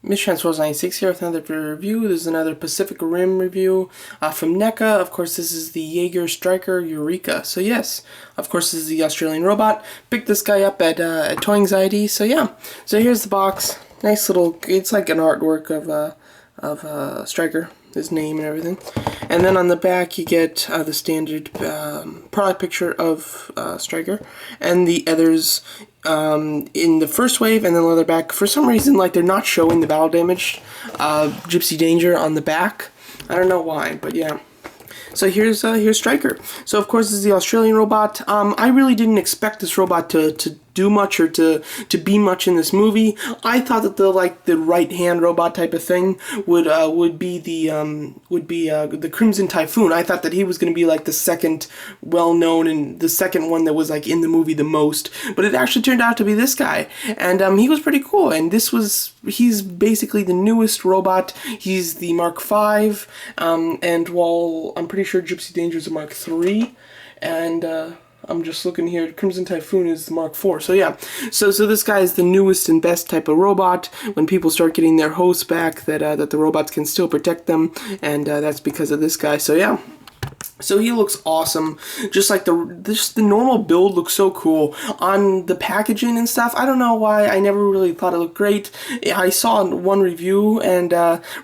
Miss96 here with another review. This is another Pacific Rim review from NECA. Of course, this is the Jaeger Striker Eureka. So yes, of course, this is the Australian robot. Picked this guy up at Toy Anxiety. So yeah, so here's the box. Nice little, it's like an artwork of Striker, his name and everything. And then on the back you get the standard product picture of Striker and the others in the first wave, and then the other back. For some reason, like, they're not showing the battle damage Gypsy Danger on the back. I don't know why, but yeah. So here's Striker. So of course this is the Australian robot. I really didn't expect this robot to do much or to be much in this movie. I thought that the right hand robot type of thing would be the Crimson Typhoon. I thought that he was going to be like the second well known and the second one that was like in the movie the most. But it actually turned out to be this guy, and he was pretty cool. And he's basically the newest robot. He's the Mark V, and while I'm pretty sure Gypsy Danger is a Mark III, and I'm just looking here. Crimson Typhoon is Mark IV. So yeah, so this guy is the newest and best type of robot. When people start getting their hosts back, that the robots can still protect them, and that's because of this guy. So yeah. So he looks awesome. Just like the normal build looks so cool. On the packaging and stuff, I don't know why I never really thought it looked great. I saw one review and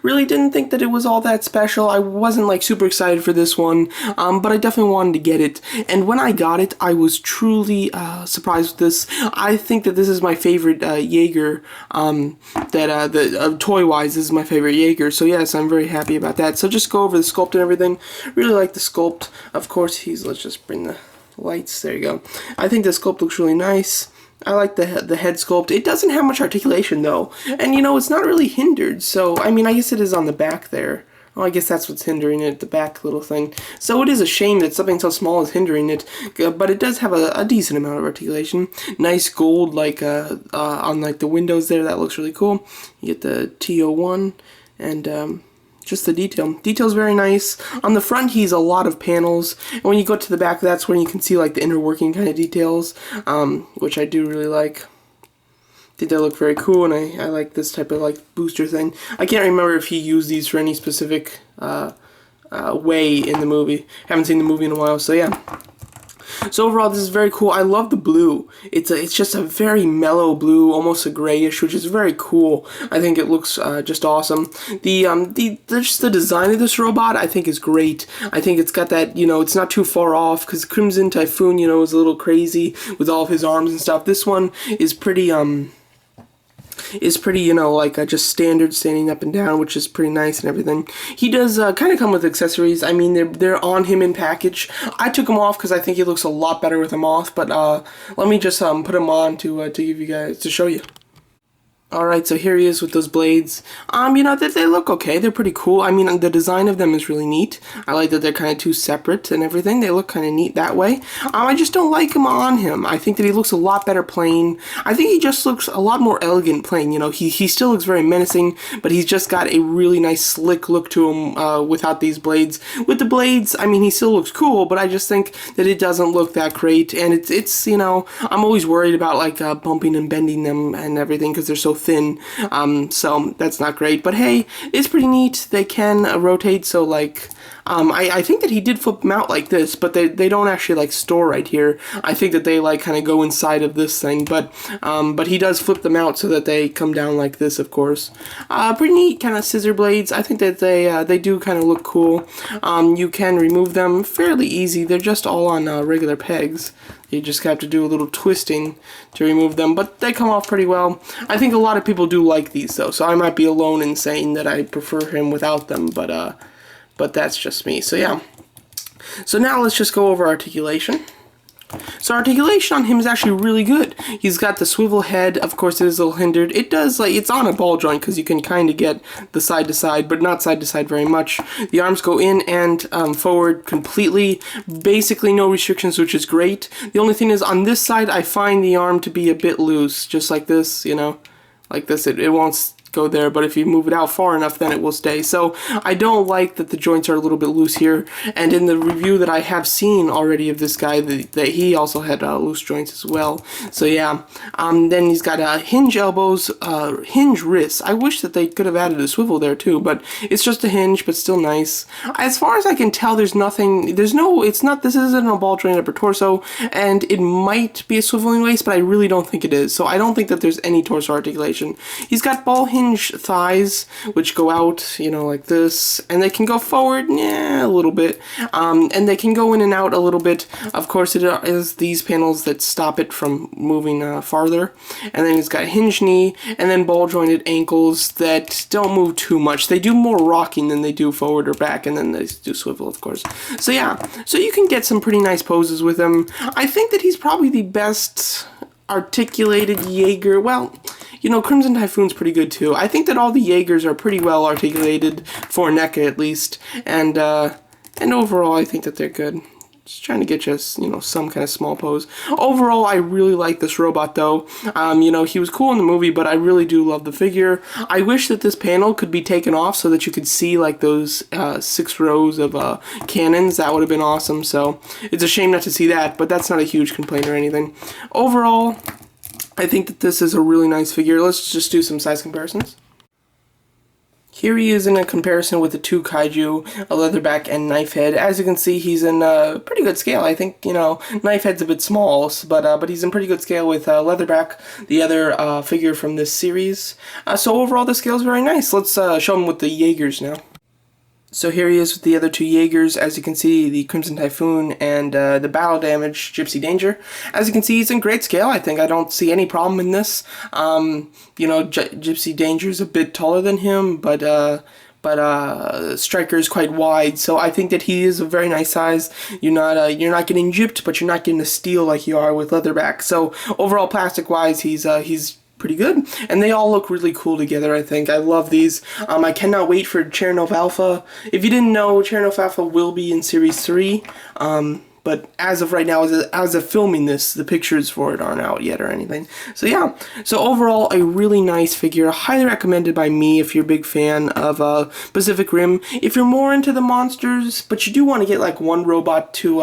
really didn't think that it was all that special. I wasn't like super excited for this one, but I definitely wanted to get it. And when I got it, I was truly surprised with this. I think that this is my favorite Jaeger. Toy-wise, this is my favorite Jaeger. So yes, I'm very happy about that. So just go over the sculpt and everything. Really like the sculpt. Of course, let's just bring the lights. There you go. I think the sculpt looks really nice. I like the head sculpt. It doesn't have much articulation though, and you know, it's not really hindered. So I mean, I guess it is on the back there. Well, I guess that's what's hindering it, the back little thing. So it is a shame that something so small is hindering it, but it does have a decent amount of articulation. Nice gold, like on like the windows there. That looks really cool. You get the TO1 and just the detail. Detail's very nice. On the front, he's a lot of panels, and when you go to the back, that's when you can see like the inner working kind of details, which I do really like. I think they look very cool, and I like this type of like booster thing. I can't remember if he used these for any specific way in the movie. Haven't seen the movie in a while, so yeah. So overall, this is very cool. I love the blue. It's just a very mellow blue, almost a grayish, which is very cool. I think it looks just awesome. Just the design of this robot, I think, is great. I think it's got that, you know, it's not too far off, because Crimson Typhoon, you know, is a little crazy with all of his arms and stuff. This one is pretty you know, like just standard standing up and down, which is pretty nice and everything. He does kind of come with accessories. I mean, they're on him in package. I took them off because I think he looks a lot better with them off, but let me just put them on to give you guys, to show you. Alright, so here he is with those blades. You know, they look okay. They're pretty cool. I mean, the design of them is really neat. I like that they're kind of two separate and everything. They look kind of neat that way. I just don't like him on him. I think that he looks a lot better plain. I think he just looks a lot more elegant plain. You know, he still looks very menacing, but he's just got a really nice slick look to him without these blades. With the blades, I mean, he still looks cool, but I just think that it doesn't look that great. And it's you know, I'm always worried about like bumping and bending them and everything because they're so thin, so that's not great, but hey, it's pretty neat. They can rotate, so like I think that he did flip them out like this, but they don't actually like store right here. I think that they like kind of go inside of this thing, but he does flip them out so that they come down like this, of course. Pretty neat kind of scissor blades. I think that they do kind of look cool. You can remove them fairly easy. They're just all on regular pegs. You just have to do a little twisting to remove them, but they come off pretty well. I think a lot of people do like these though, so I might be alone in saying that I prefer him without them, but that's just me. So yeah. So now let's just go over articulation. So articulation on him is actually really good. He's got the swivel head. Of course, it is a little hindered. It does, like, it's on a ball joint because you can kind of get the side to side, but not side to side very much. The arms go in and forward completely. Basically no restrictions, which is great. The only thing is on this side, I find the arm to be a bit loose, just like this, you know, like this. It won't go there, but if you move it out far enough, then it will stay. So I don't like that the joints are a little bit loose here, and in the review that I have seen already of this guy, that he also had loose joints as well. So yeah, then he's got hinge elbows, hinge wrists. I wish that they could have added a swivel there too, but it's just a hinge, but still nice. As far as I can tell, this isn't a ball joint upper torso, and it might be a swiveling waist, but I really don't think it is. So I don't think that there's any torso articulation. He's got ball hinge thighs, which go out, you know, like this, and they can go forward, a little bit, and they can go in and out a little bit. Of course, it is these panels that stop it from moving farther. And then he's got hinge knee, and then ball jointed ankles that don't move too much. They do more rocking than they do forward or back, and then they do swivel, of course. So yeah, so you can get some pretty nice poses with him. I think that he's probably the best articulated Jaeger. Well, you know, Crimson Typhoon's pretty good too. I think that all the Jaegers are pretty well articulated, for NECA at least, and overall I think that they're good. Just trying to get you, you know, some kind of small pose. Overall, I really like this robot though. You know, he was cool in the movie, but I really do love the figure. I wish that this panel could be taken off so that you could see like those 6 rows of cannons. That would have been awesome. So it's a shame not to see that, but that's not a huge complaint or anything. Overall, I think that this is a really nice figure. Let's just do some size comparisons. Here he is in a comparison with the 2 kaiju, a leatherback and knifehead. As you can see, he's in pretty good scale. I think, you know, knifehead's a bit small, but he's in pretty good scale with leatherback, the other figure from this series. So overall, the scale's very nice. Let's show him with the Jaegers now. So here he is with the other 2 Jaegers. As you can see, the Crimson Typhoon and the battle damage Gypsy Danger. As you can see, he's in great scale. I think I don't see any problem in this. You know, Gypsy Danger is a bit taller than him, but Striker is quite wide, so I think that he is a very nice size. You're not getting gypped, but you're not getting a steel like you are with leatherback. So overall, plastic wise, he's pretty good, and they all look really cool together. I think I love these. I cannot wait for Chernoff Alpha. If you didn't know, Chernoff Alpha will be in Series 3. But as of right now, as of filming this, the pictures for it aren't out yet or anything. So yeah, so overall, a really nice figure. Highly recommended by me if you're a big fan of Pacific Rim. If you're more into the monsters, but you do want to get like one robot to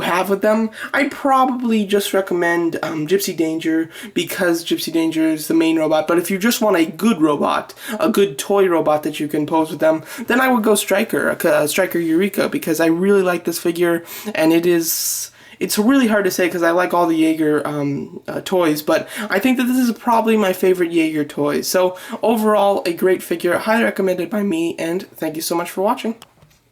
have with them, I'd probably just recommend Gypsy Danger, because Gypsy Danger is the main robot. But if you just want a good robot, a good toy robot that you can pose with them, then I would go Striker, Striker Eureka, because I really like this figure, and it's really hard to say because I like all the Jaeger toys, but I think that this is probably my favorite Jaeger toy. So overall, a great figure, highly recommended by me, and thank you so much for watching.